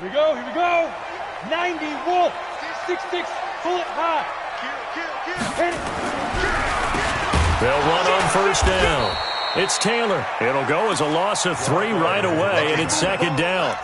Here we go, here we go. 90 Wolf. 6-6, pull it high. Hit it. They'll run on first down. It's Taylor. It'll go as a loss of 3 right away, and it's second down.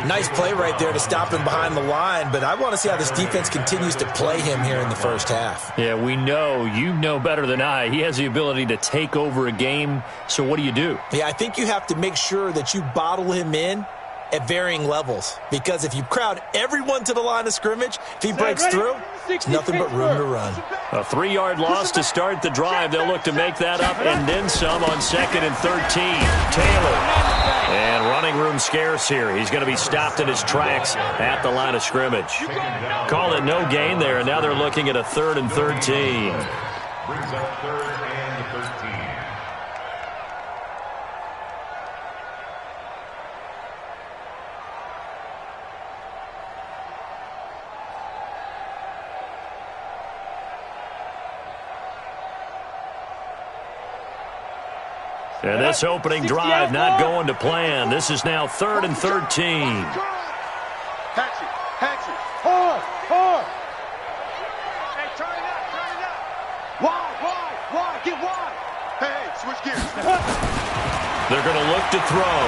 Nice play right there to stop him behind the line, but I want to see how this defense continues to play him here in the first half. Yeah, we know. You know better than I. He has the ability to take over a game, so what do? Yeah, I think you have to make sure that you bottle him in at varying levels, because if you crowd everyone to the line of scrimmage, if he breaks through, it's nothing but room to run. A 3-yard loss to start the drive. They'll look to make that up and then some on 2nd and 13. Taylor. And running room scarce here. He's going to be stopped in his tracks at the line of scrimmage. Call it no gain there, and now they're looking at a 3rd and 13. Brings up 3rd and 13. And this opening drive not going to plan. This is now 3rd and 13. Hatchet, hard. Hey, turn it up. Wide, get wide. Hey, switch gears. They're going to look to throw.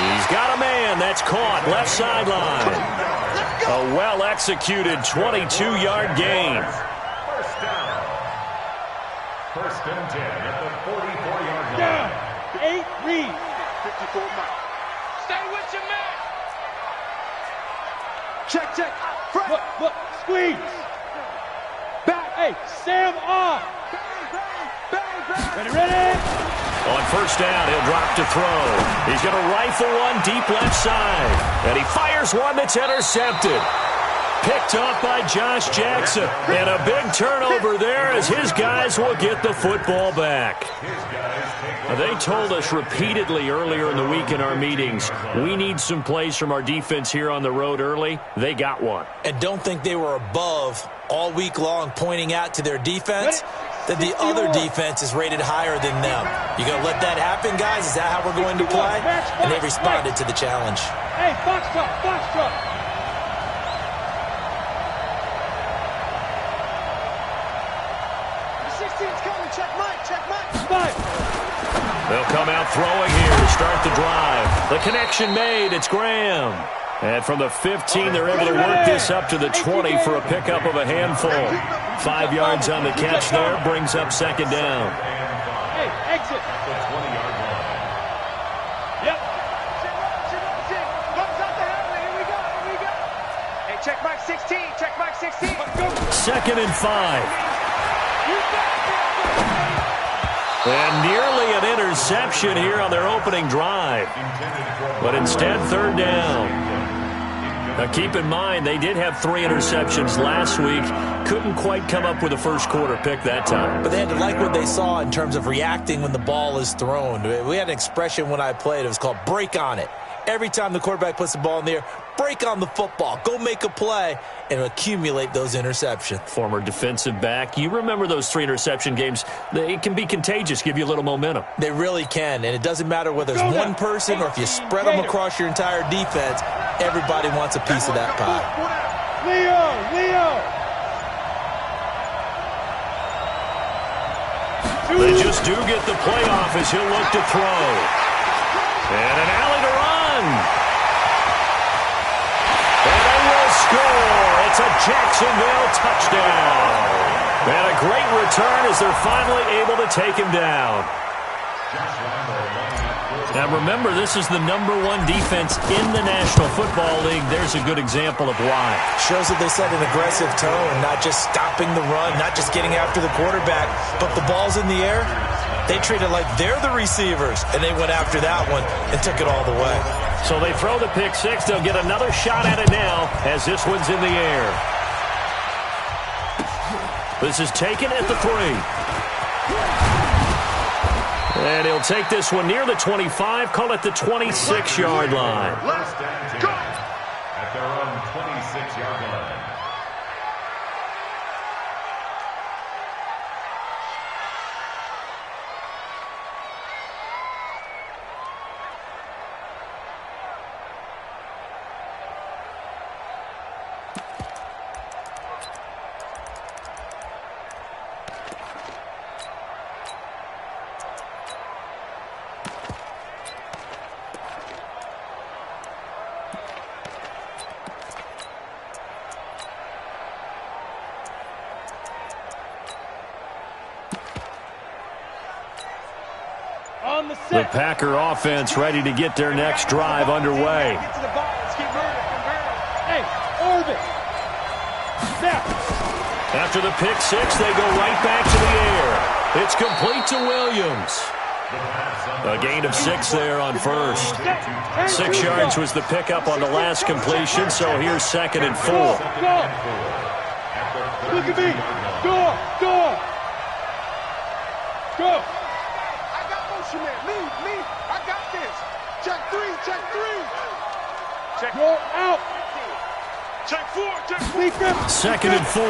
He's got a man. That's caught. Left sideline. A well-executed 22-yard gain. First and 10 at the 44-yard line. Down. 8 read. 54 miles. Stay with your man. Check. Front. Look. Squeeze. Back. Hey, Sam on. Bang. Ready. On first down, he'll drop to throw. He's going to rifle one deep left side. And he fires one that's intercepted. Picked off by Josh Jackson. And a big turnover there as his guys will get the football back. They told us repeatedly earlier in the week in our meetings, we need some plays from our defense here on the road early. They got one. And don't think they were above all week long pointing out to their defense that the other defense is rated higher than them. You going to let that happen, guys? Is that how we're going to play? And they responded to the challenge. Hey, box truck. 16's coming. Check Mike. They'll come out throwing here to start the drive. The connection made. It's Graham. And from the 15, they're able to work this up to the 20 for a pickup of a handful. 5 yards on the catch there. Brings up second down. Hey, exit. The 20-yard line. Yep. Here we go. Hey, check Mike 16. Second and 5. And nearly an interception here on their opening drive. But instead, third down. Now keep in mind, they did have 3 interceptions last week. Couldn't quite come up with a first quarter pick that time. But they had to like what they saw in terms of reacting when the ball is thrown. We had an expression when I played. It was called break on it. Every time the quarterback puts the ball in the air, break on the football. Go make a play and accumulate those interceptions. Former defensive back. You remember those 3 interception games. It can be contagious, give you a little momentum. They really can, and it doesn't matter whether it's one person or if you spread them across your entire defense, everybody wants a piece of that pie. Leo. They just do get the playoff as he'll look to throw. And an alley to run. And they will score. It's a Jacksonville touchdown. And a great return as they're finally able to take him down. Now remember, this is the #1 defense in the National Football League. There's a good example of why. Shows that they set an aggressive tone, not just stopping the run, not just getting after the quarterback, but the ball's in the air. They treat it like they're the receivers, and they went after that one and took it all the way. So they throw the pick six. They'll get another shot at it now as this one's in the air. This is taken at the 3. And he'll take this one near the 25, call it the 26-yard line. First and 10 at their own 26-yard line. On the The set. Packer offense ready to get their next drive underway. Get to the ball. Let's keep moving. Hey, orbit. Now. After the pick six, they go right back to the air. It's complete to Williams. A gain of 6 there on first. 6 yards was the pickup on the last completion, so here's 2nd and 4. Go. Look at me. Go. I got motion man. Me. I got this. Check three. Go out. Check 4. Leave them. 2nd and 4.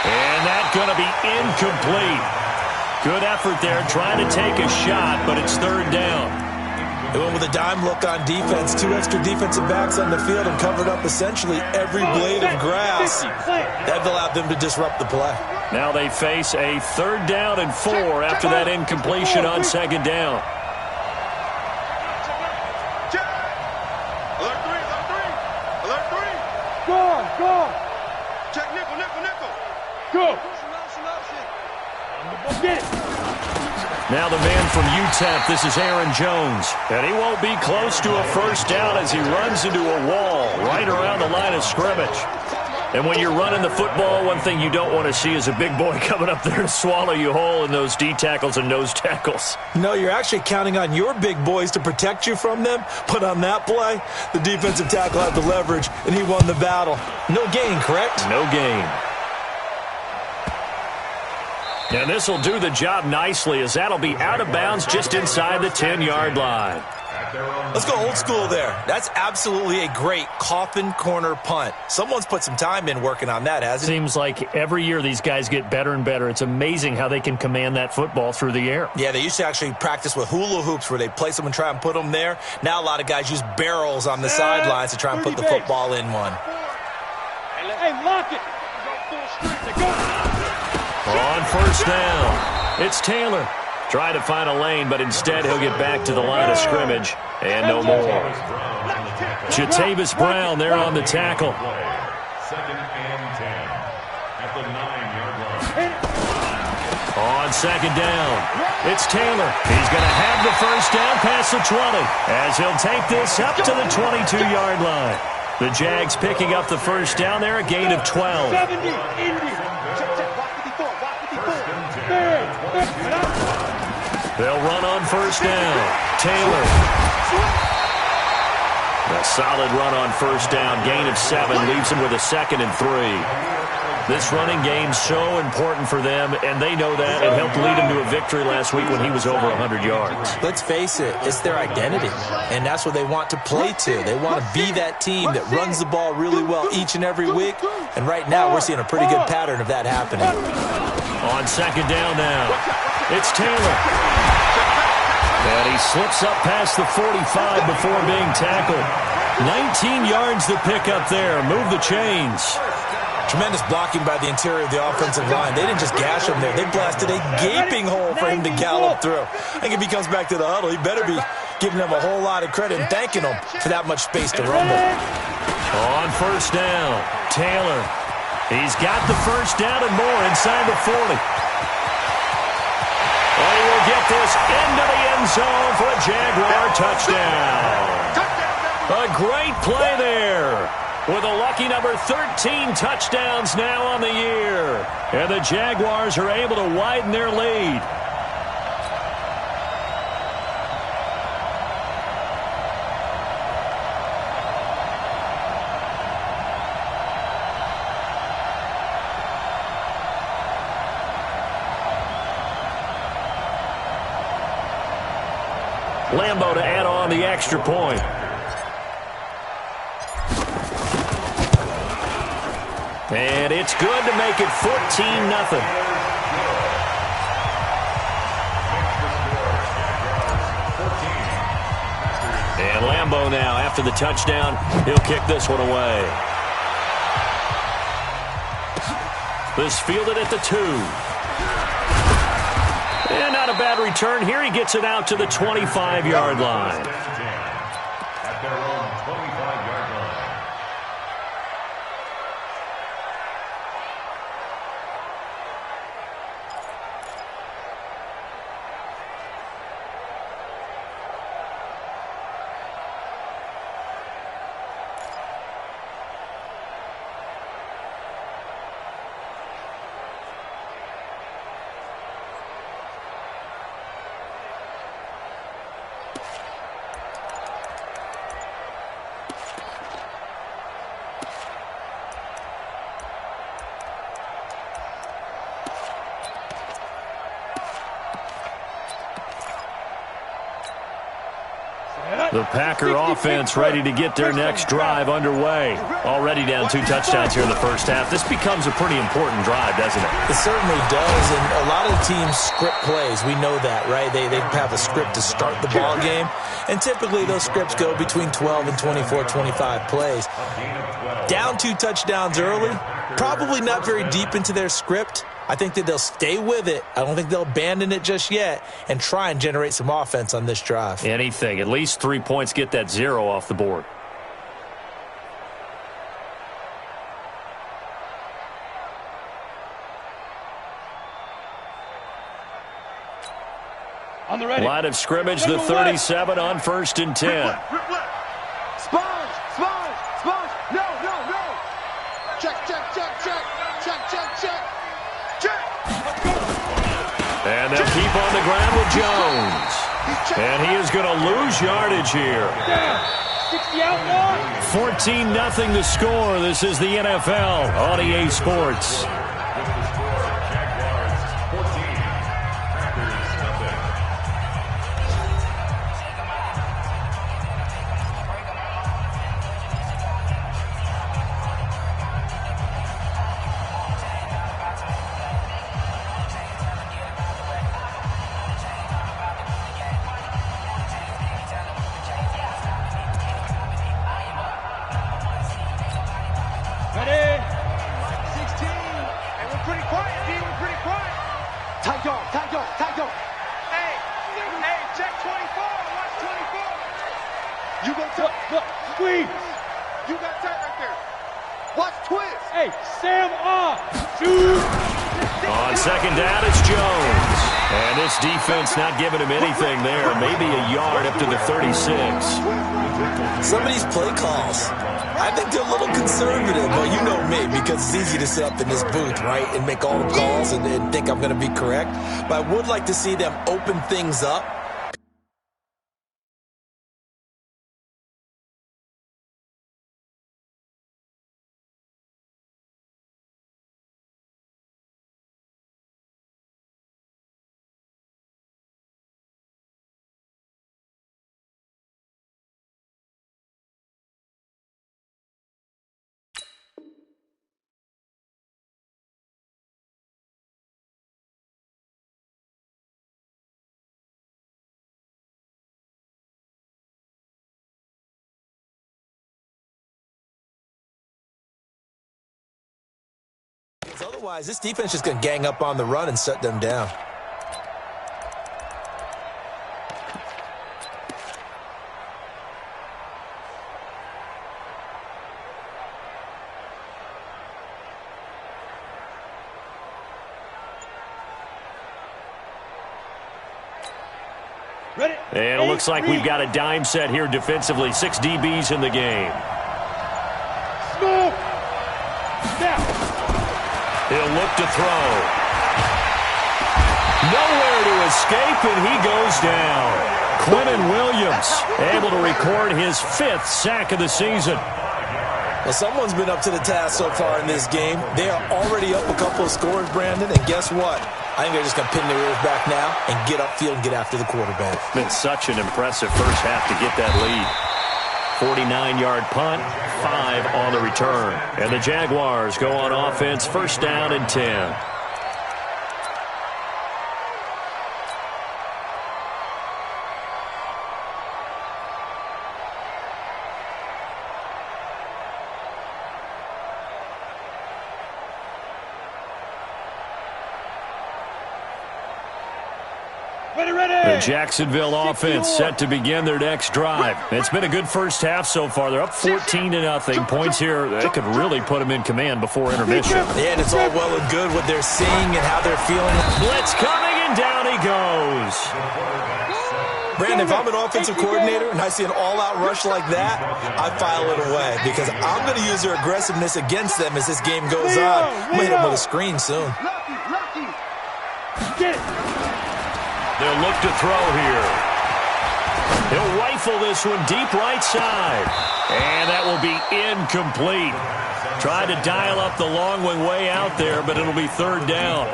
And that's going to be incomplete. Good effort there, trying to take a shot, but it's 3rd down. They went with a dime look on defense. 2 extra defensive backs on the field and covered up essentially every blade of grass. That allowed them to disrupt the play. Now they face a 3rd down and 4 after that incompletion on 2nd down. Alert 3. Go. Check nickel. Go. Get it. Now the man from UTEP, this is Aaron Jones. And he won't be close to a 1st down as he runs into a wall right around the line of scrimmage. And when you're running the football, one thing you don't want to see is a big boy coming up there to swallow you whole in those D tackles and nose tackles. No, you're actually counting on your big boys to protect you from them. But on that play, the defensive tackle had the leverage, and he won the battle. No gain, correct? No gain. And this will do the job nicely as that'll be out of bounds just inside the 10-yard line. Let's go old school there. That's absolutely a great coffin corner punt. Someone's put some time in working on that, hasn't it? Seems like every year these guys get better and better. It's amazing how they can command that football through the air. Yeah, they used to actually practice with hula hoops where they place them and try and put them there. Now a lot of guys use barrels on the sidelines to try and put the football in one. Hey, lock it. Go. On 1st down, it's Taylor. Trying to find a lane, but instead he'll get back to the line of scrimmage. And no more. Jatavis Brown there on the tackle. 2nd and 10 at the 9-yard line. On 2nd down, it's Taylor. He's going to have the 1st down past the 20 as he'll take this up to the 22-yard line. The Jags picking up the 1st down there, a gain of 12. 70, Indy. They'll run on 1st down. Taylor. A solid run on 1st down. Gain of 7 leaves him with a 2nd and 3. This running game's so important for them, and they know that. It helped lead him to a victory last week when he was over 100 yards. Let's face it, it's their identity, and that's what they want to play to. They want to be that team that runs the ball really well each and every week, and right now we're seeing a pretty good pattern of that happening. On 2nd down now, it's Taylor. And he slips up past the 45 before being tackled. 19 yards to pick up there. Move the chains. Tremendous blocking by the interior of the offensive line. They didn't just gash him there. They blasted a gaping hole for him to gallop through. I think if he comes back to the huddle, he better be giving them a whole lot of credit and thanking them for that much space to rumble. On 1st down, Taylor. He's got the 1st down and more inside the 40. And he will get this into the end zone for a Jaguar touchdown. A great play there. With a lucky number 13 touchdowns now on the year. And the Jaguars are able to widen their lead. Lambo to add on the extra point. And it's good to make it 14-0. And Lambo now, after the touchdown, he'll kick this one away. This fielded at the 2. And not a bad return here. He gets it out to the 25-yard line. At their own 25-yard line. The Packer offense ready to get their next drive underway. Already down 2 touchdowns here in the first half. This becomes a pretty important drive, doesn't it? It certainly does, and a lot of the teams script plays. We know that, right? They have a script to start the ball game, and typically those scripts go between 12 and 24, 25 plays. Down 2 touchdowns early, probably not very deep into their script. I think that they'll stay with it. I don't think they'll abandon it just yet and try and generate some offense on this drive. Anything. At least 3 points, get that 0 off the board. On the ready. Line of scrimmage, the 37 on 1st and 10. Sponge! No! Check! And they'll keep on the ground with Jones. And he is going to lose yardage here. 60 out now. 14-0 the score. This is the NFL on EA Sports. On second down, it's Jones. And this defense not giving him anything there. Maybe a yard up to the 36. Some of these play calls, I think they're a little conservative. But you know me, because it's easy to sit up in this booth, right, and make all the calls and think I'm going to be correct. But I would like to see them open things up. Otherwise, this defense is just going to gang up on the run and shut them down. Ready. And it looks like we've got a dime set here defensively. 6 DBs in the game. Smoke. Snap. He'll look to throw. Nowhere to escape, and he goes down. Quentin Williams able to record his 5th sack of the season. Well, someone's been up to the task so far in this game. They are already up a couple of scores, Brandon, and guess what? I think they're just going to pin their ears back now and get upfield and get after the quarterback. Been such an impressive first half to get that lead. 49-yard punt, 5 on the return. And the Jaguars go on offense, 1st down and 10. The Jacksonville offense set to begin their next drive. It's been a good first half so far. They're up 14-0. Points here, they could really put them in command before intermission. Yeah, and it's all well and good what they're seeing and how they're feeling. Blitz coming, and down he goes. Brandon, if I'm an offensive coordinator and I see an all-out rush like that, I file it away because I'm going to use their aggressiveness against them as this game goes on. I'm going to hit them with a screen soon. Get it. They'll look to throw here. He'll rifle this one deep right side. And that will be incomplete. Tried to dial up the long one way out there, but it'll be 3rd down.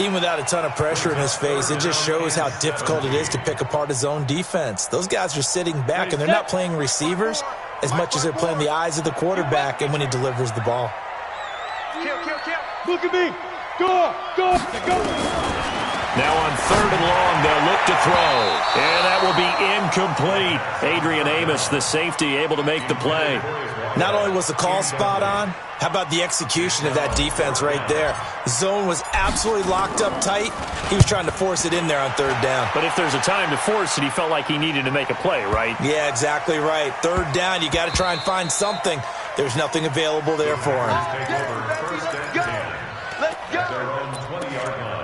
Even without a ton of pressure in his face, it just shows how difficult it is to pick apart his own defense. Those guys are sitting back, and they're not playing receivers as much as they're playing the eyes of the quarterback and when he delivers the ball. Look at me. Go. Now on 3rd and long, they'll look to throw. And that will be incomplete. Adrian Amos, the safety, able to make the play. Not only was the call spot on, how about the execution of that defense right there? The zone was absolutely locked up tight. He was trying to force it in there on 3rd down. But if there's a time to force it, he felt like he needed to make a play, right? Yeah, exactly right. 3rd down, you got to try and find something. There's nothing available there for him. Let's go. Their own 20-yard line.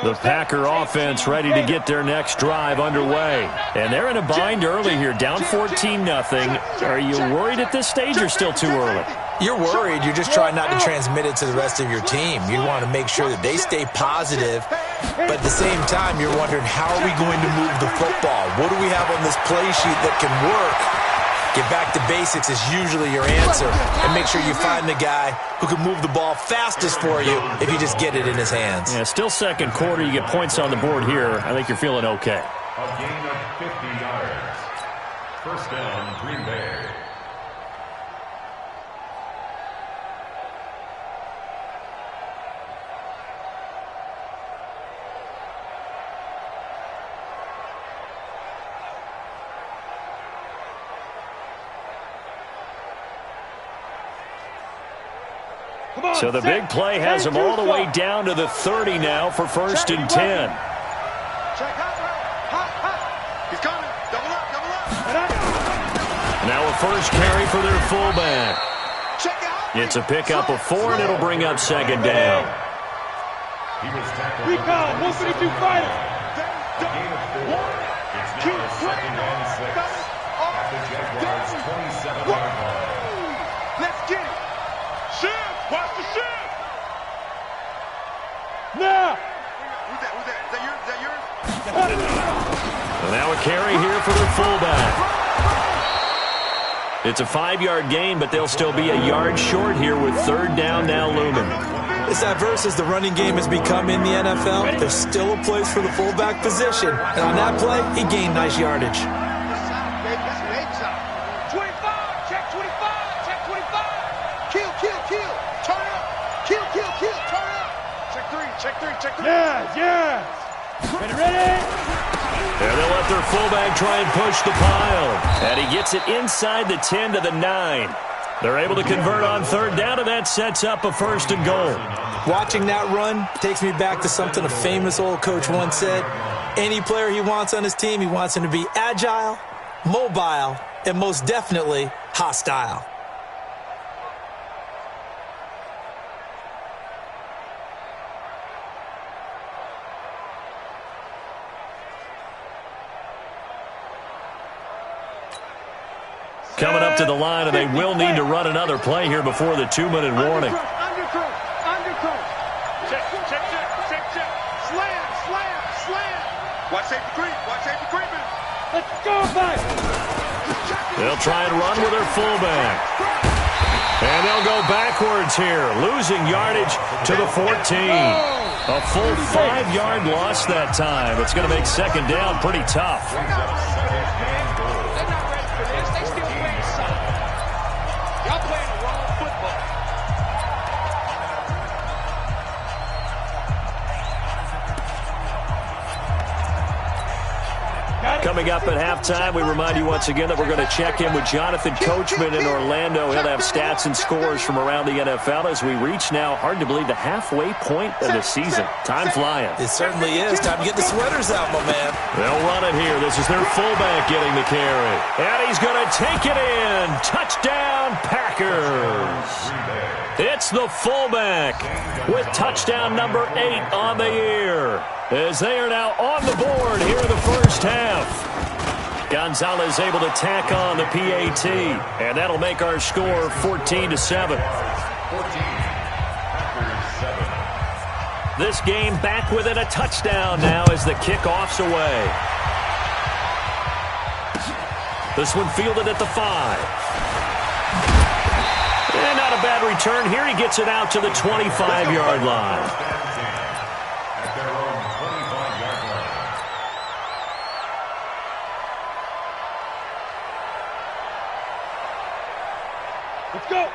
The Packer offense ready to get their next drive underway. And they're in a bind early here, down 14-0. Are you worried at this stage or still too early? You're worried. You're just trying not to transmit it to the rest of your team. You want to make sure that they stay positive. But at the same time, you're wondering, how are we going to move the football? What do we have on this play sheet that can work? Get back to basics is usually your answer. And make sure you find the guy who can move the ball fastest for you if you just get it in his hands. Yeah, still second quarter. You get points on the board here. I think you're feeling okay. A gain of 50 yards. First down, Green Bay. So the big play has him all the way down to the 30 now for 1st and 10. Check out. He's coming. Double up. Now a first carry for their fullback. Check out. It's a pickup of 4, and it'll bring up 2nd down. He was tackled. Recall, 152 fighters. A gain of 4. It's now a 2nd and 6 at the Jaguars' 27-yard line. Let's get it. Shift. Watch the shift. Now. Who's that? Is that yours? And now a carry here for their fullback. It's a 5-yard gain, but they'll still be a yard short here with 3rd down now looming. As adverse as the running game has become in the NFL, there's still a place for the fullback position. And on that play, he gained nice yardage. 25. Check 25. Check 25. Kill. Turn up. Kill. Turn up. Check 3. Yes. Ready? And they'll let their fullback try and push the pile. And he gets it inside the 10 to the 9. They're able to convert on 3rd down, and that sets up a 1st and goal. Watching that run takes me back to something a famous old coach once said. Any player he wants on his team, he wants him to be agile, mobile, and most definitely hostile. Coming up to the line, and they will need to run another play here before the 2-minute warning. Undercross. Check. Slam. Watch safety creeping. Let's go, Mike. They'll try and run with their fullback. And they'll go backwards here, losing yardage to the 14. A full 5-yard loss that time. It's going to make 2nd down pretty tough. Coming up at halftime, we remind you once again that we're going to check in with Jonathan Coachman in Orlando. He'll have stats and scores from around the NFL as we reach now, hard to believe, the halfway point of the season. Time flying. It certainly is. Time to get the sweaters out, my man. They'll run it here. This is their fullback getting the carry. And he's going to take it in. Touchdown, Packers. It's the fullback with touchdown number 8 on the year, as they are now on the board here in the first half. Gonzalez able to tack on the PAT, and that'll make our score 14-7. This game back within a touchdown now as the kickoff's away. This one fielded at the 5. And not a bad return here. He gets it out to the 25-yard line.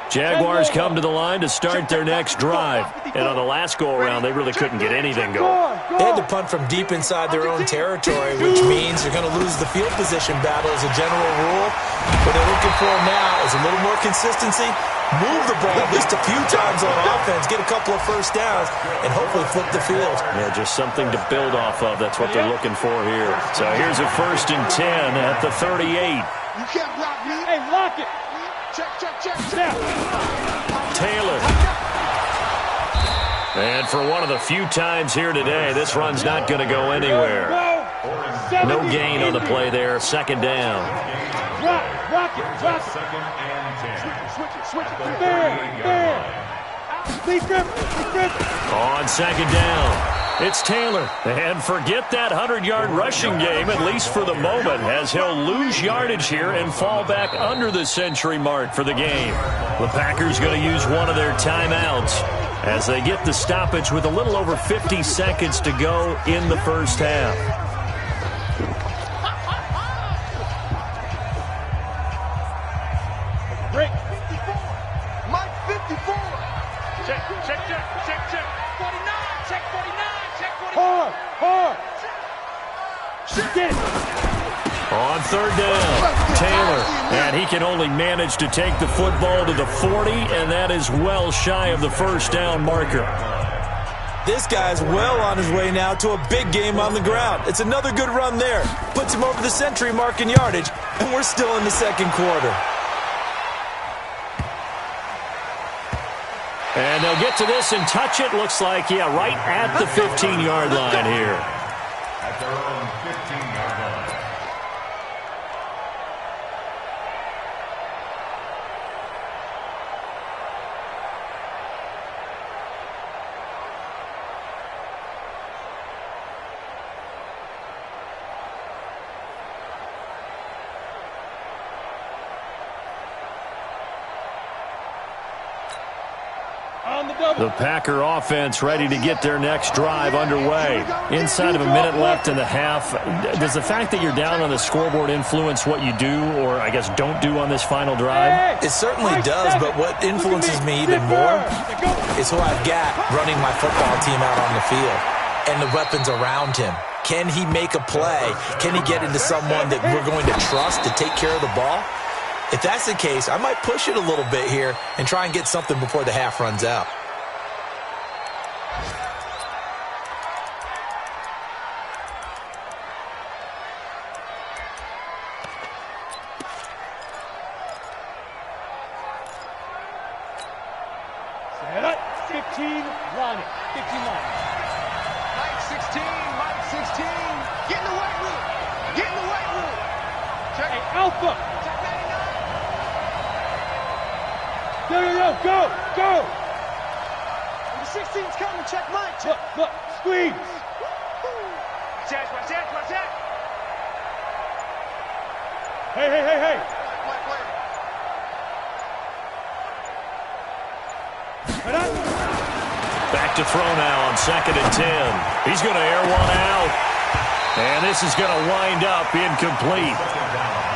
Jaguars come to the line to start their next drive. And on the last go-around, they really couldn't get anything going. They had to punt from deep inside their own territory, which means they're going to lose the field position battle as a general rule. What they're looking for now is a little more consistency, move the ball at least a few times on offense, get a couple of first downs, and hopefully flip the field. Yeah, just something to build off of. That's what they're looking for here. So here's a 1st and 10 at the 38. You can't block me. Hey, lock it. Check. Taylor. And for one of the few times here today, this run's not going to go anywhere. No gain on the play there. 2nd down. Rock it. Switch it. Fair. Be different. On 2nd down. It's Taylor. And forget that 100-yard rushing game, at least for the moment, as he'll lose yardage here and fall back under the century mark for the game. The Packers going to use one of their timeouts as they get the stoppage with a little over 50 seconds to go in the first half. Break. Mike 54. Check. 49. Check 49. Hard. Get it. On 3rd down, Taylor. And he can only manage to take the football to the 40, and that is well shy of the first down marker. This guy's well on his way now to a big game on the ground. It's another good run there. Puts him over the century mark in yardage, and we're still in the 2nd quarter. And they'll get to this and touch it. Looks like, yeah, right at the 15-yard line here. At their own 15-yard line. The Packer offense ready to get their next drive underway. Inside of a minute left in the half. Does the fact that you're down on the scoreboard influence what you do, or I guess don't do on this final drive? It certainly does, but what influences me even more is who I've got running my football team out on the field and the weapons around him. Can he make a play? Can he get into someone that we're going to trust to take care of the ball? If that's the case, I might push it a little bit here and try and get something before the half runs out. Set up. 15 line. 15 line. Mike 16. Get in the weight room. Check. Hey, Alpha. Check 99. Go. The 16's coming. Check Mike. Check. Look. Squeeze. Watch that. Hey. Play. Right on. Back to throw now on 2nd and 10. He's going to air one out. And this is going to wind up incomplete.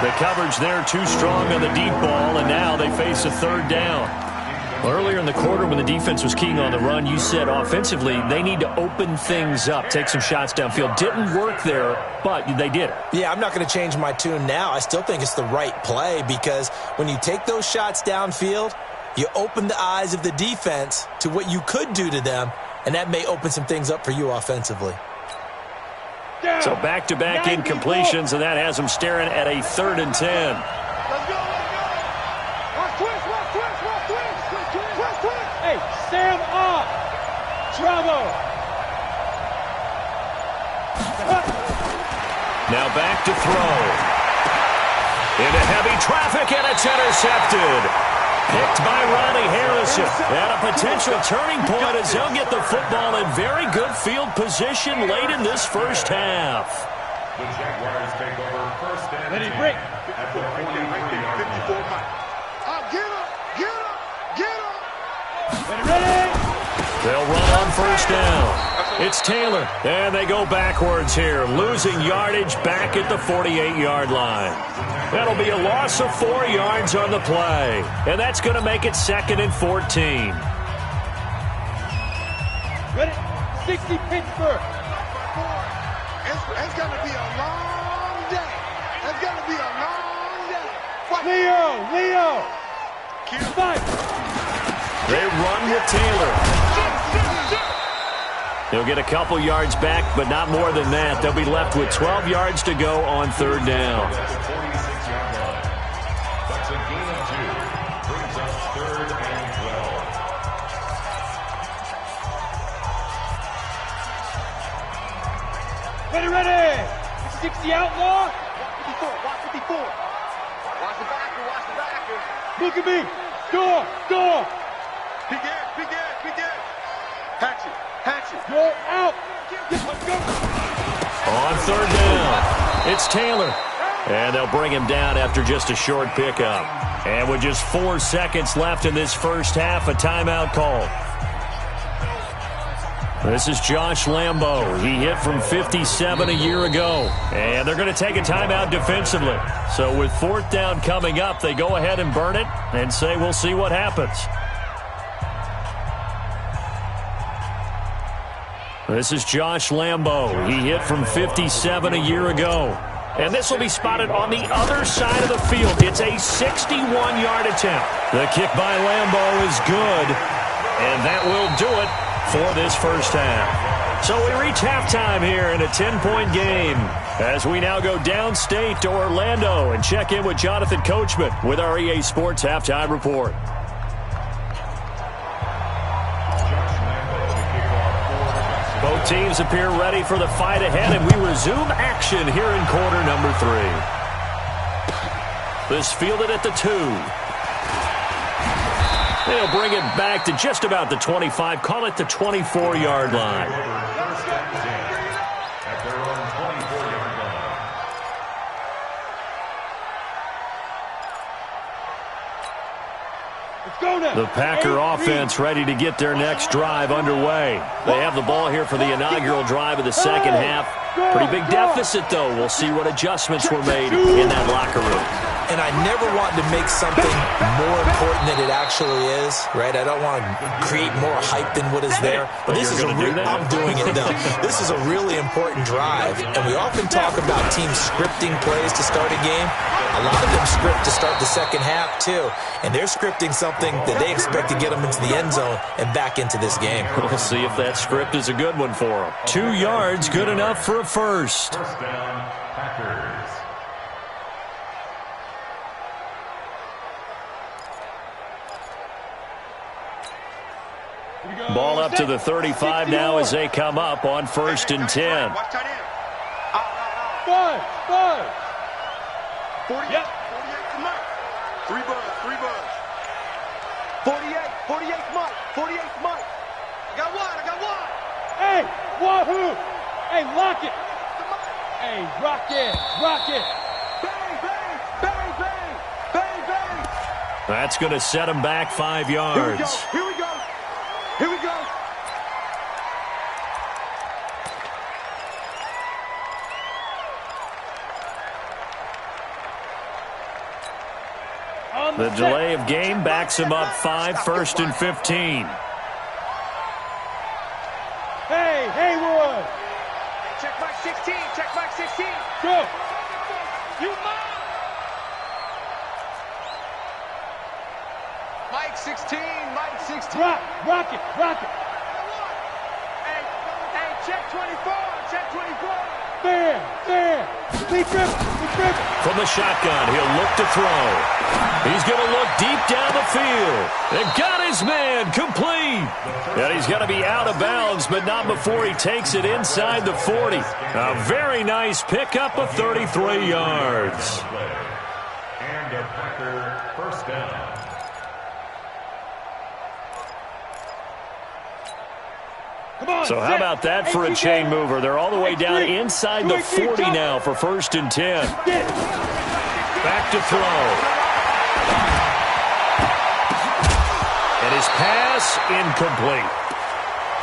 The coverage there too strong on the deep ball, and now they face a 3rd down. Well, earlier in the quarter when the defense was keying on the run, you said offensively they need to open things up, take some shots downfield. Didn't work there, but they did it. Yeah, I'm not going to change my tune now. I still think it's the right play because when you take those shots downfield, you open the eyes of the defense to what you could do to them, and that may open some things up for you offensively. So back-to-back incompletions, and that has them staring at a 3rd and 10. Let's go. Watch twist. Hey, Sam off. Bravo. Now back to throw. Into heavy traffic, and it's intercepted. Picked by Ronnie Harrison. And a potential turning point as he'll get the football in very good field position late in this first half. The Jaguars take over first and 10 at the 54 line. Get him! Get him! Get him! Ready? They'll run on first down. It's Taylor, and they go backwards here, losing yardage back at the 48-yard line. That'll be a loss of 4 yards on the play, and that's going to make it 2nd and 14. Ready? 60 Pittsburgh. It's going to be a long day. It's going to be a long day. Leo. Fight. They run with Taylor. They'll get a couple yards back, but not more than that. They'll be left with 12 yards to go on 3rd down. That's a 46-yard line. That's a gain of 2. Brings us 3rd and 12. Ready. 60 outlaw. Watch 54. Watch the backer. Look at me. Door. Peek in. Hatchet. You're out. Let's go. On 3rd down, it's Taylor. And they'll bring him down after just a short pickup. And with just 4 seconds left in this first half, a timeout call. This is Josh Lambo. He hit from 57 a year ago. And they're going to take a timeout defensively. So with 4th down coming up, they go ahead and burn it and say we'll see what happens. This is Josh Lambo. He hit from 57 a year ago. And this will be spotted on the other side of the field. It's a 61-yard attempt. The kick by Lambo is good. And that will do it for this first half. So we reach halftime here in a 10-point game as we now go downstate to Orlando and check in with Jonathan Coachman with our EA Sports Halftime Report. Both teams appear ready for the fight ahead, and we resume action here in quarter number 3. This fielded at the 2. They'll bring it back to just about the 25, call it the 24-yard line. First and 10 at their own 24-yard line. Let's go now. The Packer offense ready to get their next drive underway. They have the ball here for the inaugural drive of the second half. Pretty big deficit, though. We'll see what adjustments were made in that locker room. And I never want to make something more important than it actually is, right? I don't want to create more hype than what is there. But this is I'm doing it, though. This is a really important drive. And we often talk about teams scripting plays to start a game. A lot of them script to start the second half, too. And they're scripting something that they expect to get them into the end zone and back into this game. We'll see if that script is a good one for them. 2 yards, good enough for a first. First down, Packers. Ball up to the 35 now as they come up on 1st and 10. Watch tight end. Five. 48. Yep. 48 to Mike. 3 buzz. 48 Mike. 48 Mike. I got one. Hey, wahoo. Hey, lock it. Hey, rock it. Bang. That's going to set them back 5 yards. Here we go. The delay of game backs him up 5, 1st and 15. Hey, Haywood. Check Mike 16. Go. You mine. Mike 16. Rock it. Hey, check 24. There. Lead dribble. From the shotgun, he'll look to throw. He's going to look deep down the field. And got his man complete. And he's going to be out of bounds, but not before he takes it inside the 40. A very nice pickup of 33 yards. And a Packer first down. So how about that for a chain mover? They're all the way down inside the 40 now for 1st and 10. Back to throw. And his pass incomplete.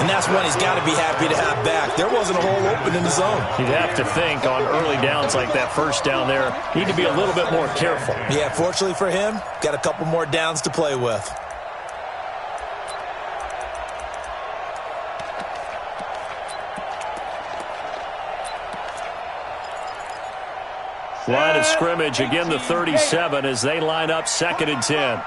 And that's one he's got to be happy to have back. There wasn't a hole open in the zone. You'd have to think on early downs like that first down there, need to be a little bit more careful. Yeah, fortunately for him, got a couple more downs to play with. Line of scrimmage, again the 37 as they line up 2nd and 10.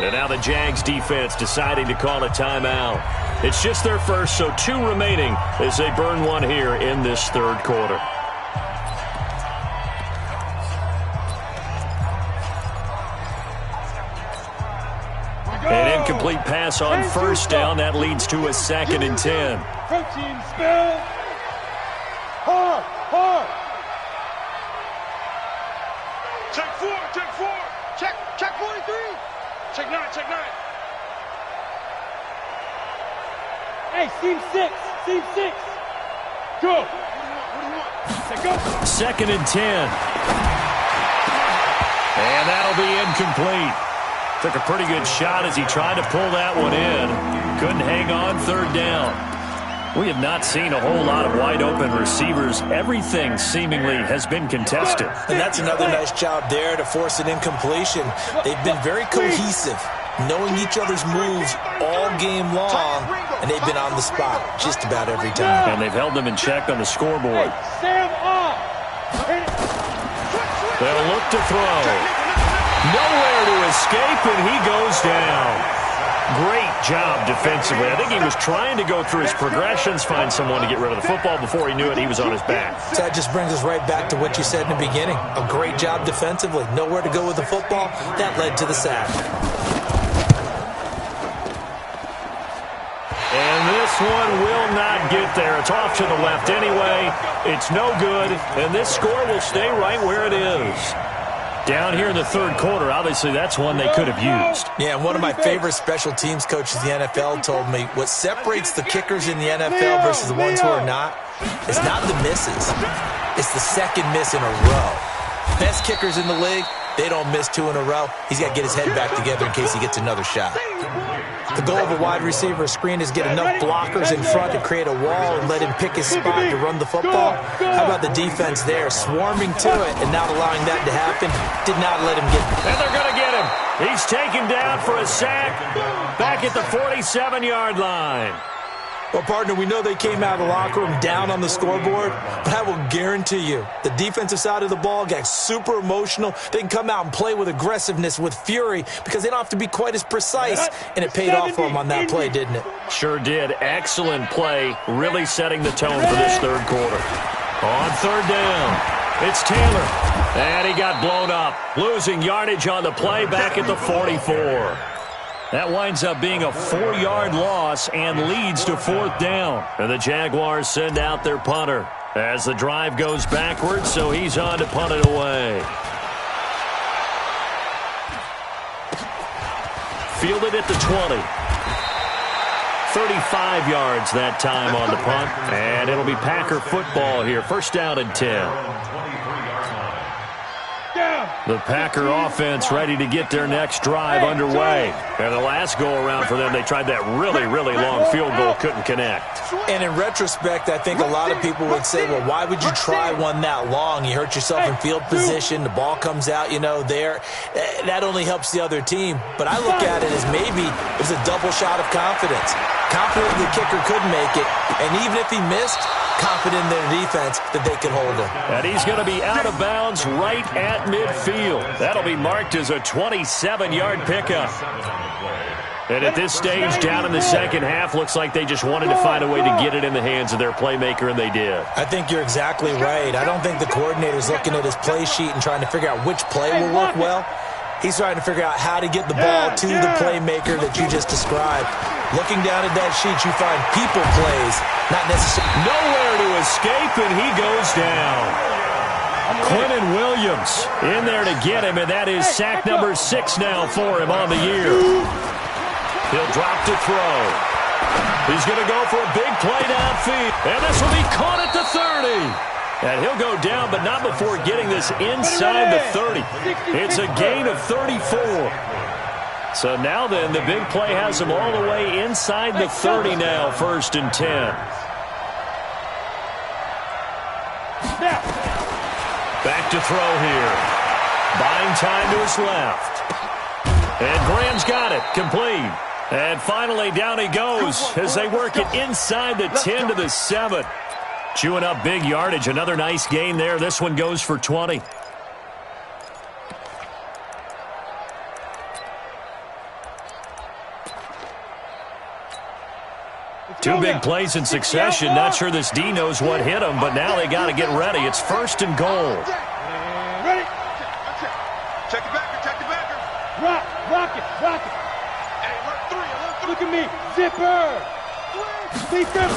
And now the Jags defense deciding to call a timeout. It's just their first, so 2 remaining as they burn one here in this 3rd quarter. An incomplete pass on 1st down. That leads to a 2nd and 10. Protein spell. Hard. Check 4. Check 43. Check 9. Hey, seam 6. Go. Say go. 2nd and 10. And that'll be incomplete. Took a pretty good shot as he tried to pull that one in. Couldn't hang on 3rd down. We have not seen a whole lot of wide-open receivers. Everything seemingly has been contested. And that's another nice job there to force an incompletion. They've been very cohesive, knowing each other's moves all game long, and they've been on the spot just about every time. And they've held them in check on the scoreboard. Sam off. They'll look to throw. Nowhere to escape, and he goes down. Great job defensively. I think he was trying to go through his progressions, find someone to get rid of the football. Before he knew it, he was on his back. So that just brings us right back to what you said in the beginning. A great job defensively. Nowhere to go with the football. That led to the sack. And this one will not get there. It's off to the left anyway. It's no good, and this score will stay right where it is. Down here in the 3rd quarter, obviously that's one they could have used. Yeah, and one of my favorite special teams coaches in the NFL told me what separates the kickers in the NFL versus the ones who are not is not the misses. It's the 2nd miss in a row. Best kickers in the league, they don't miss 2 in a row. He's got to get his head back together in case he gets another shot. The goal of a wide receiver screen is get enough blockers in front to create a wall and let him pick his spot to run the football. How about the defense there, swarming to it and not allowing that to happen? Did not let him get it. And they're going to get him. He's taken down for a sack back at the 47-yard line. Well, partner, we know they came out of the locker room down on the scoreboard, but I will guarantee you the defensive side of the ball got super emotional. They can come out and play with aggressiveness, with fury, because they don't have to be quite as precise, and it paid off for them on that play, didn't it? Sure did. Excellent play, really setting the tone for this 3rd quarter. On 3rd down, it's Taylor, and he got blown up, losing yardage on the play back at the 44. That winds up being a 4-yard loss and leads to 4th down. And the Jaguars send out their punter as the drive goes backwards, so he's on to punt it away. Fielded at the 20. 35 yards that time on the punt, and it'll be Packer football here. 1st down and 10. The Packer offense ready to get their next drive underway. And the last go-around for them, they tried that really, really long field goal, couldn't connect. And in retrospect, I think a lot of people would say, well, why would you try one that long? You hurt yourself in field position. The ball comes out, there. That only helps the other team. But I look at it as maybe it was a double shot of confidence. Confident the kicker could make it. And even if he missed, confident in their defense that they can hold him. And he's going to be out of bounds right at midfield. That'll be marked as a 27-yard pickup. And at this stage, down in the second half, looks like they just wanted to find a way to get it in the hands of their playmaker, and they did. I think you're exactly right. I don't think the coordinator's looking at his play sheet and trying to figure out which play will work well. He's trying to figure out how to get the ball to the playmaker that you just described. Looking down at that sheet, you find people plays, not necessarily. Nowhere to escape, and he goes down. Quinnen Williams in there to get him, and that is sack number 6 now for him on the year. He'll drop to throw. He's going to go for a big play downfield, and this will be caught at the 30. And he'll go down, but not before getting this inside the 30. It's a gain of 34. So now then, the big play has him all the way inside the 30 now, 1st and 10. Back to throw here. Buying time to his left. And Graham's got it. Complete. And finally, down he goes as they work it inside the 10 to the 7. Chewing up big yardage. Another nice gain there. This one goes for 20. Two big plays in succession. Not sure this D knows what hit him, but now they got to get ready. It's 1st and goal. Ready? Check the backer, check the backer. Rock it. Hey, alert 3. Look at me. Zipper. Speak up.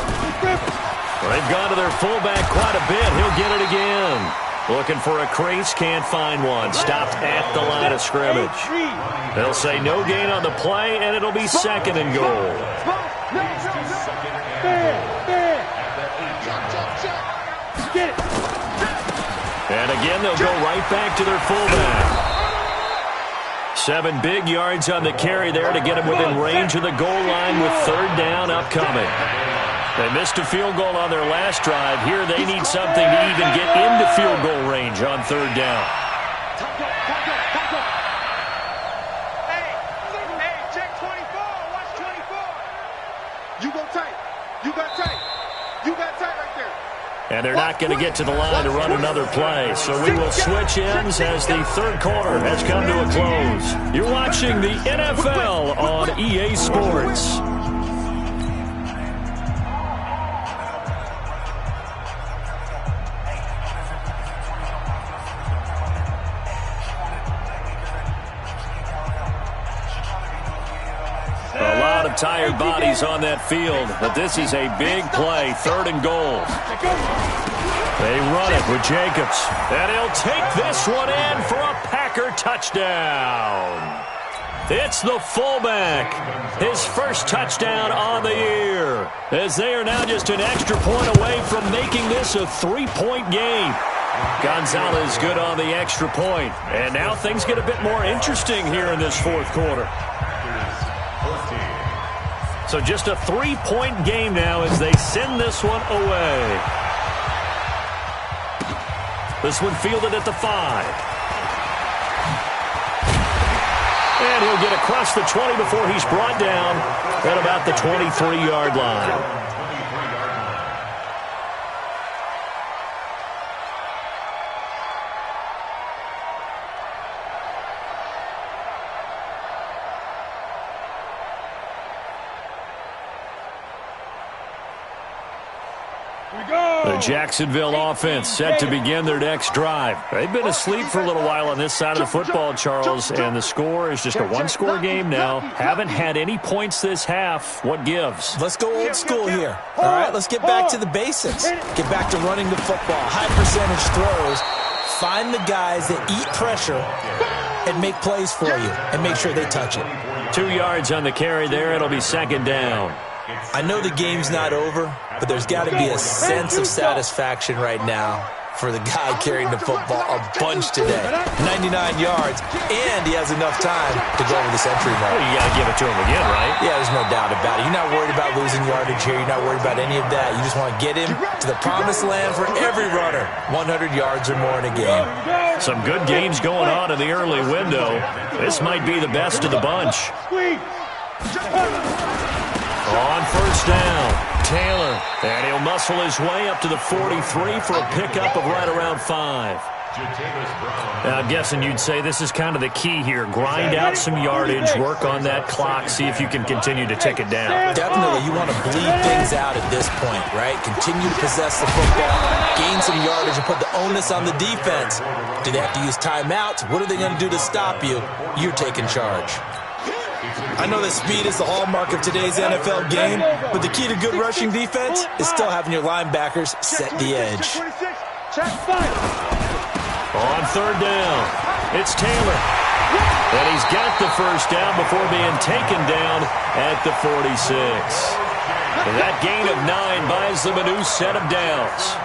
They've gone to their fullback quite a bit. He'll get it again. Looking for a crease, can't find one. Stopped at the line of scrimmage. They'll say no gain on the play, and it'll be 2nd and goal. Get it. And again, they'll go right back to their fullback. 7 big yards on the carry there to get him within range of the goal line with 3rd down upcoming. They missed a field goal on their last drive. Here they need something to even get into field goal range on 3rd down. Hey, check 24. Watch 24. You go tight. You got tight right there. And they're not going to get to the line to run another play. So we will switch ends as the 3rd quarter has come to a close. You're watching the NFL on EA Sports. A lot of tired bodies on that field, but this is a big play, 3rd and goal. They run it with Jacobs, and he'll take this one in for a Packer touchdown. It's the fullback, his 1st touchdown on the year, as they are now just an extra point away from making this a 3-point game. Gonzalez good on the extra point, and now things get a bit more interesting here in this 4th quarter. So just a 3-point game now as they send this one away. This one fielded at the 5. And he'll get across the 20 before he's brought down at about the 23-yard line. The Jacksonville offense set to begin their next drive. They've been asleep for a little while on this side of the football, Charles, and the score is just a 1-score game now. Haven't had any points this half. What gives? Let's go old school here. All right, let's get back to the basics. Get back to running the football. High percentage throws. Find the guys that eat pressure and make plays for you and make sure they touch it. 2 yards on the carry there. It'll be 2nd down. I know the game's not over, but there's got to be a sense of satisfaction right now for the guy carrying the football a bunch today. 99 yards, and he has enough time to go over the century mark. Well, you got to give it to him again, right? Yeah, there's no doubt about it. You're not worried about losing yardage here. You're not worried about any of that. You just want to get him to the promised land for every runner. 100 yards or more in a game. Some good games going on in the early window. This might be the best of the bunch. On 1st down, Taylor, and he'll muscle his way up to the 43 for a pickup of right around 5. Now, I'm guessing you'd say this is kind of the key here. Grind out some yardage, work on that clock, see if you can continue to tick it down. Definitely, you want to bleed things out at this point, right? Continue to possess the football, gain some yardage, and put the onus on the defense. Do they have to use timeouts? What are they going to do to stop you? You're taking charge. I know that speed is the hallmark of today's NFL game, but the key to good rushing defense is still having your linebackers set the edge. On third down, it's Taylor. And he's got the first down before being taken down at the 46. And that gain of 9 buys them a new set of downs.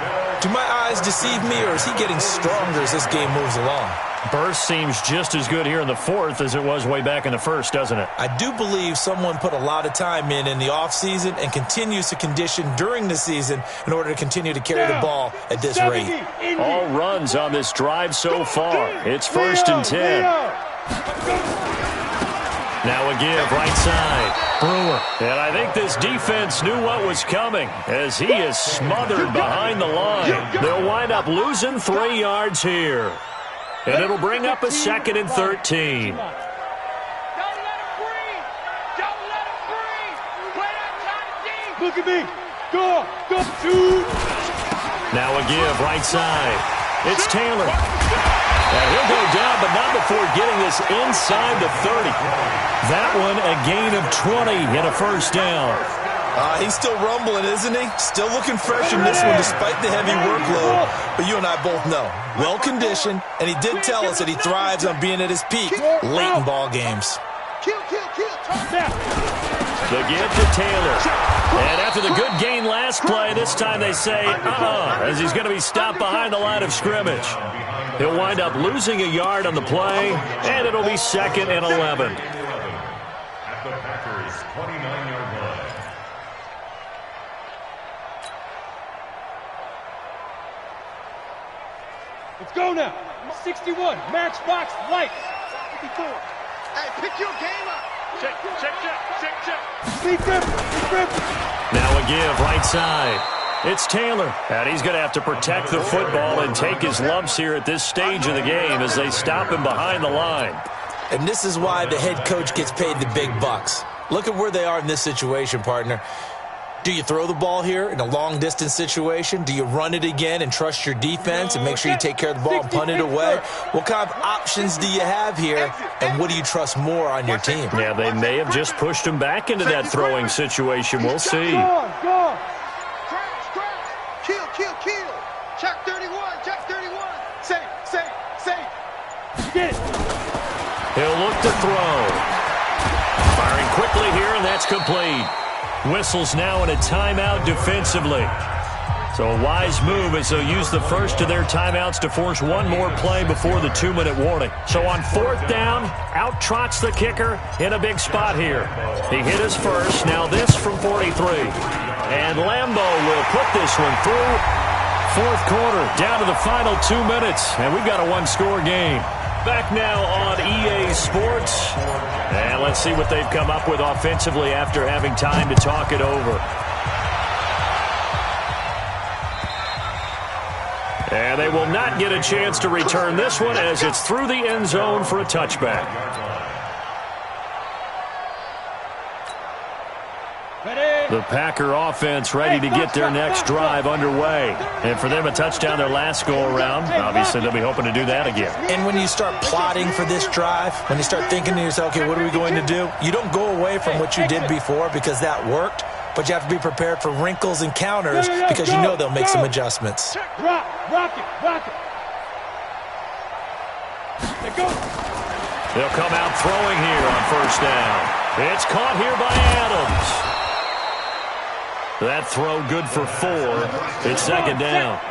Do my eyes deceive me, or is he getting stronger as this game moves along? Burst seems just as good here in the fourth as it was way back in the first, doesn't it? I do believe someone put a lot of time in the offseason and continues to condition during the season in order to continue to carry the ball at this rate. All runs on this drive so far. It's 1st and 10. Now a give right side. Brewer. And I think this defense knew what was coming as he is smothered behind the line. They'll wind up losing 3 yards here. And it'll bring up a 2nd and 13. Don't let him breathe. Don't let him breathe. Play that tight deep. Look at me. Go. Shoot. Now a give right side. It's Taylor. And he'll go down, but not before getting this inside the 30. That one a gain of 20 and a first down. He's still rumbling, isn't he? Still looking fresh in this one despite the heavy workload. But you and I both know, well-conditioned, and he did tell us that he thrives on being at his peak late in ball games. Kill. The give to Taylor. And after the good gain last play, this time they say, as he's going to be stopped behind the line of scrimmage. He'll wind up losing a yard on the play, and it'll be 2nd and 11. At the Packers' 29-yard line. Let's go now. 61. Matchbox light. 54. Hey, pick your game up. Check. Speed grip. Now a give right side. It's Taylor. And he's going to have to protect the football and take his lumps here at this stage of the game as they stop him behind the line. And this is why the head coach gets paid the big bucks. Look at where they are in this situation, partner. Do you throw the ball here in a long-distance situation? Do you run it again and trust your defense and make sure you take care of the ball and punt it away? What kind of options do you have here, and what do you trust more on your team? Yeah, they may have just pushed him back into that throwing situation. We'll see. Go. Kill. Check 31. Safe. Get it. He'll look to throw. Firing quickly here, and that's complete. Whistles now in a timeout defensively. So a wise move as they'll use the first of their timeouts to force one more play before the 2-minute warning. So on 4th down, out trots the kicker in a big spot here. He hit his first, now this from 43. And Lambeau will put this one through. 4th quarter, down to the final 2 minutes, and we've got a 1-score game. Back now on EA Sports. And let's see what they've come up with offensively after having time to talk it over. And they will not get a chance to return this one as it's through the end zone for a touchback. The Packer offense ready to get their next drive underway. And for them, a touchdown their last go-around. Obviously, they'll be hoping to do that again. And when you start plotting for this drive, when you start thinking to yourself, okay, what are we going to do? You don't go away from what you did before because that worked, but you have to be prepared for wrinkles and counters because you know they'll make some adjustments. Rock it. Let go. They'll come out throwing here on 1st down. It's caught here by Adams. That throw good for 4. It's 2nd down.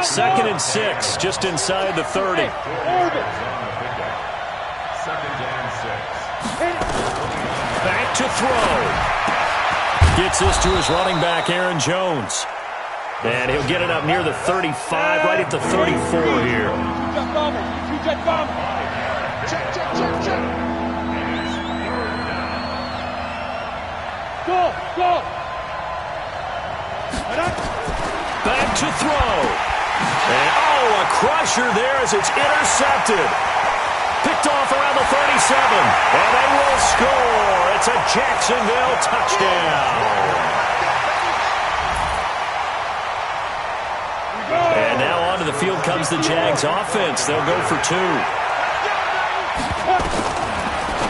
2nd and 6, just inside the 30. Back to throw. Gets this to his running back, Aaron Jones. And he'll get it up near the 35, right at the 34 here. Go. Back to throw. And, a crusher there as it's intercepted. Picked off around the 37. And they will score. It's a Jacksonville touchdown. And now onto the field comes the Jags offense. They'll go for 2.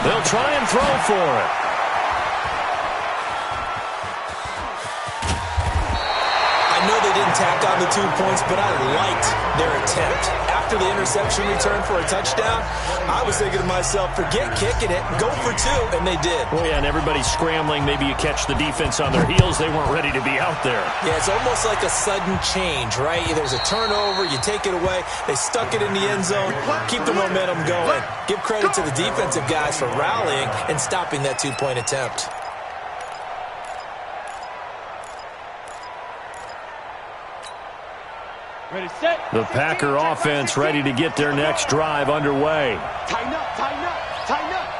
They'll try and throw for it. I know they didn't tack on the 2 points, but I liked their attempt. After after the interception return for a touchdown, I was thinking to myself, forget kicking it, go for two, and they did. Well, yeah, and everybody's scrambling. Maybe you catch the defense on their heels. They weren't ready to be out there. Yeah, it's almost like a sudden change, right? There's a turnover, you take it away, they stuck it in the end zone, keep the momentum going. Give credit to the defensive guys for rallying and stopping that two-point attempt. Ready, set. The Packer offense ready to get their next drive underway. Tighten up, tighten up, tighten up.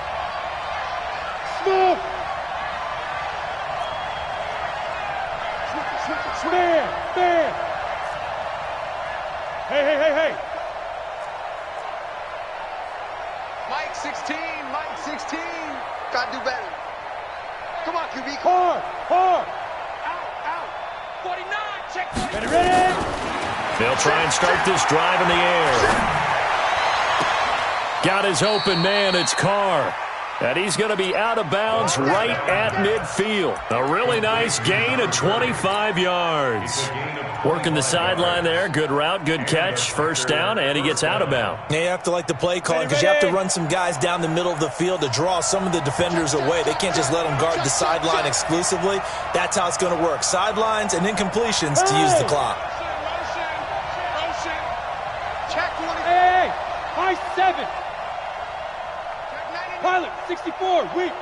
Smooth. Man, man. Hey. Mike 16, Mike 16. Gotta do better. Come on, QB. Hard. Out. 49, check 49. Ready. They'll try and start this drive in the air. Got his open man, it's Carr. And he's going to be out of bounds right at midfield. A really nice gain of 25 yards. Working the sideline there. Good route, good catch. First down, and he gets out of bounds. Yeah, you have to like the play calling because you have to run some guys down the middle of the field to draw some of the defenders away. They can't just let them guard the sideline exclusively. That's how it's going to work. Sidelines and incompletions to use the clock. Motion. Check 20. Hey. High 7. Check 99. Pilot 64. Weak.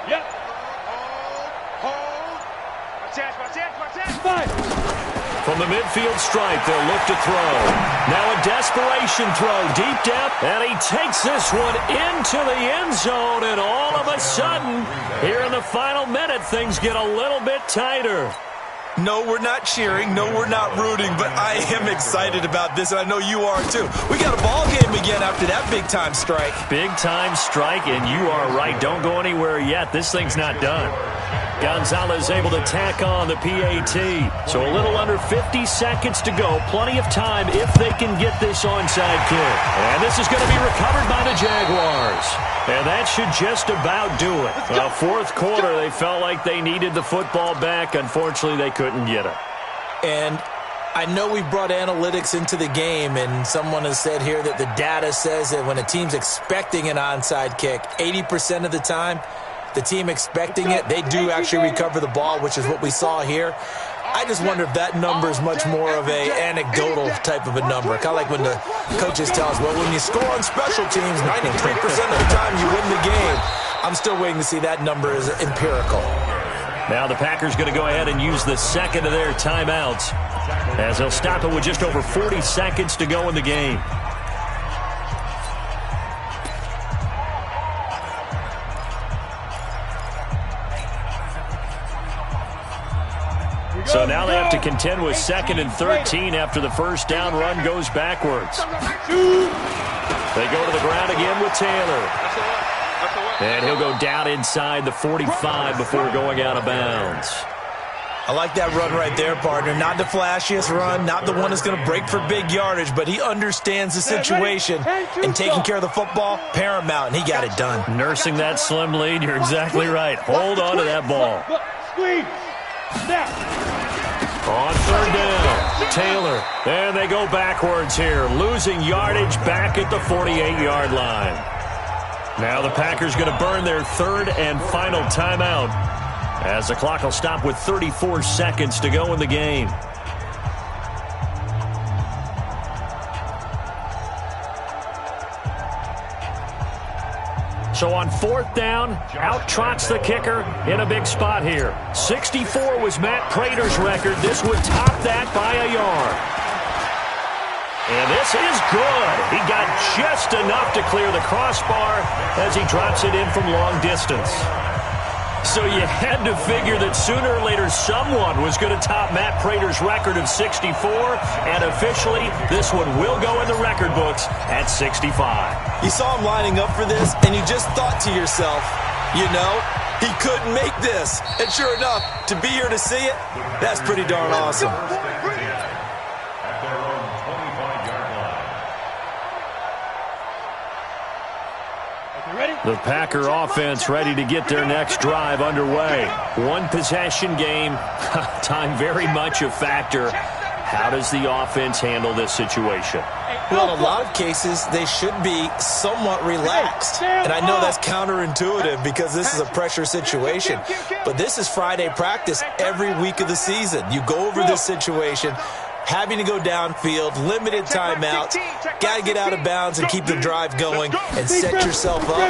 Yep. Hold. Watch out. Five. From the midfield stripe, they'll look to throw. Now a desperation throw, deep depth, and he takes this one into the end zone, and all of a sudden, here in the final minute, things get a little bit tighter. No, we're not cheering. No, we're not rooting, but I am excited about this, and I know you are too. We got a ball game again after that big-time strike. Big-time strike, and you are right. Don't go anywhere yet. This thing's not done. Gonzalez able to tack on the PAT. So a little under 50 seconds to go. Plenty of time if they can get this onside kick. And this is going to be recovered by the Jaguars. And that should just about do it. Fourth quarter, they felt like they needed the football back. Unfortunately, they couldn't get it. And I know we brought analytics into the game, and someone has said here that the data says that when a team's expecting an onside kick, 80% of the time, the team expecting it, they do actually recover the ball, which is what we saw here. I just wonder if that number is much more of a anecdotal type of a number. Kind of like when the coaches tell us, well, when you score on special teams, 93% of the time you win the game. I'm still waiting to see that number is empirical. Now the Packers going to go ahead and use the second of their timeouts as they'll stop it with just over 40 seconds to go in the game. So now they have to contend with 2nd and 13 after the first down run goes backwards. They go to the ground again with Taylor. And he'll go down inside the 45 before going out of bounds. I like that run right there, partner. Not the flashiest run, not the one that's going to break for big yardage, but he understands the situation, and taking care of the football, paramount, and he got it done. Nursing that slim lead, you're exactly right. Hold on to that ball. Squeeze. Snap. On third down, Taylor. And they go backwards here, losing yardage back at the 48-yard line. Now the Packers going to burn their third and final timeout as the clock will stop with 34 seconds to go in the game. So on fourth down, out trots the kicker in a big spot here. 64 was Matt Prater's record. This would top that by a yard. And this is good. He got just enough to clear the crossbar as he drops it in from long distance. So you had to figure that sooner or later someone was going to top Matt Prater's record of 64, and officially this one will go in the record books at 65. You saw him lining up for this, and you just thought to yourself, you know, he couldn't make this. And sure enough, to be here to see it, that's pretty darn awesome. At their own 25-yard line. Okay, ready? The Packer offense ready to get their next drive underway. One possession game, time very much a factor. How does the offense handle this situation? Well, in a lot of cases, they should be somewhat relaxed. And I know that's counterintuitive because this is a pressure situation. But this is Friday practice every week of the season. You go over this situation, having to go downfield, limited timeouts, got to get out of bounds and keep the drive going and set yourself up.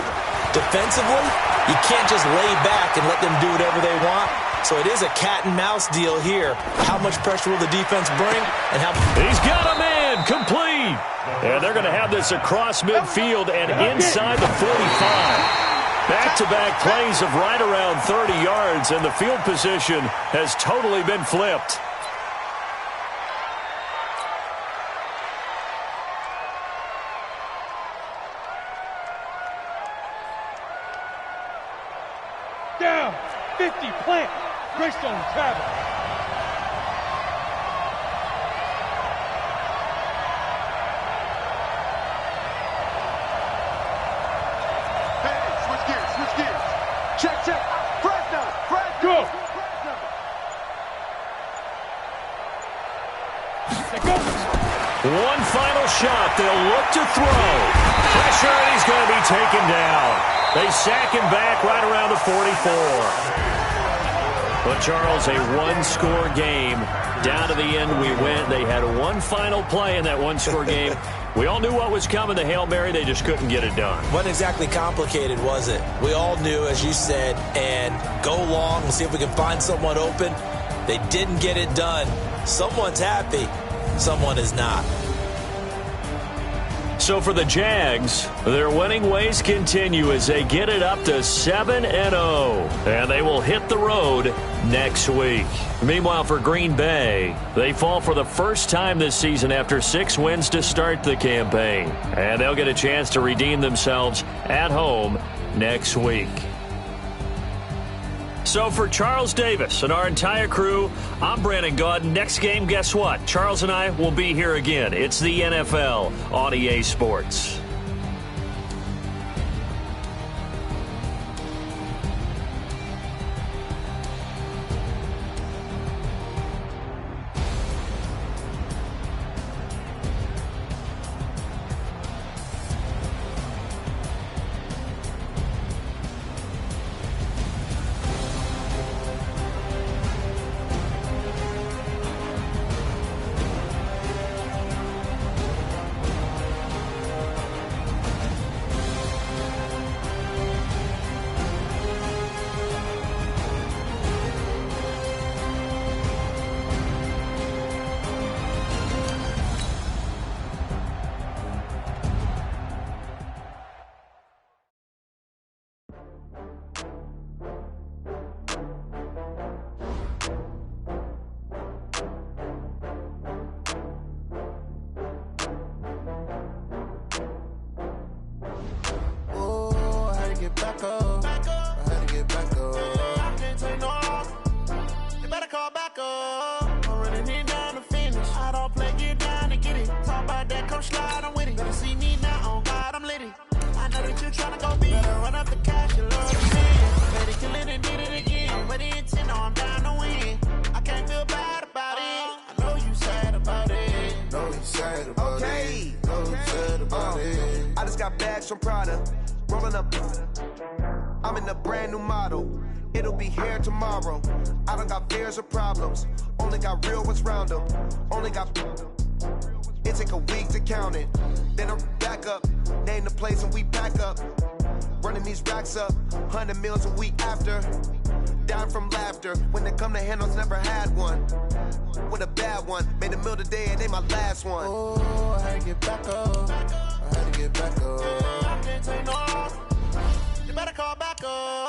Defensively, you can't just lay back and let them do whatever they want. So it is a cat and mouse deal here. How much pressure will the defense bring? And how? He's got a man, complete. And they're going to have this across midfield and inside the 45. Back-to-back plays of right around 30 yards, and the field position has totally been flipped. Down, 50, plant. Greystone travel. Hey, switch gears. Check. Fresno. Go. They go. One final shot. They'll look to throw. Pressure, and he's going to be taken down. They sack him back right around the 44. But, Charles, a one-score game. Down to the end we went. They had one final play in that one-score game. We all knew what was coming, the Hail Mary. They just couldn't get it done. Wasn't exactly complicated, was it? We all knew, as you said, and go long and see if we can find someone open. They didn't get it done. Someone's happy. Someone is not. So for the Jags, their winning ways continue as they get it up to 7-0. And they will hit the road next week. Meanwhile, for Green Bay, they fall for the first time this season after 6 wins to start the campaign. And they'll get a chance to redeem themselves at home next week. So for Charles Davis and our entire crew, I'm Brandon Gaudin. Next game, guess what? Charles and I will be here again. It's the NFL on EA Sports. From Prada, rolling up. I'm in a brand new model. It'll be here tomorrow. I don't got fears or problems. Only got real ones round them. Only got. It take a week to count it. Then I'm back up. Name the place and we pack up. Running these racks up. 100 meals a week after. Down from laughter. When they come to handles, never had one. With a bad one. Made a meal today and ain't my last one. Oh, I had to get back up. I had to get back up. I can't take no. You better call back up.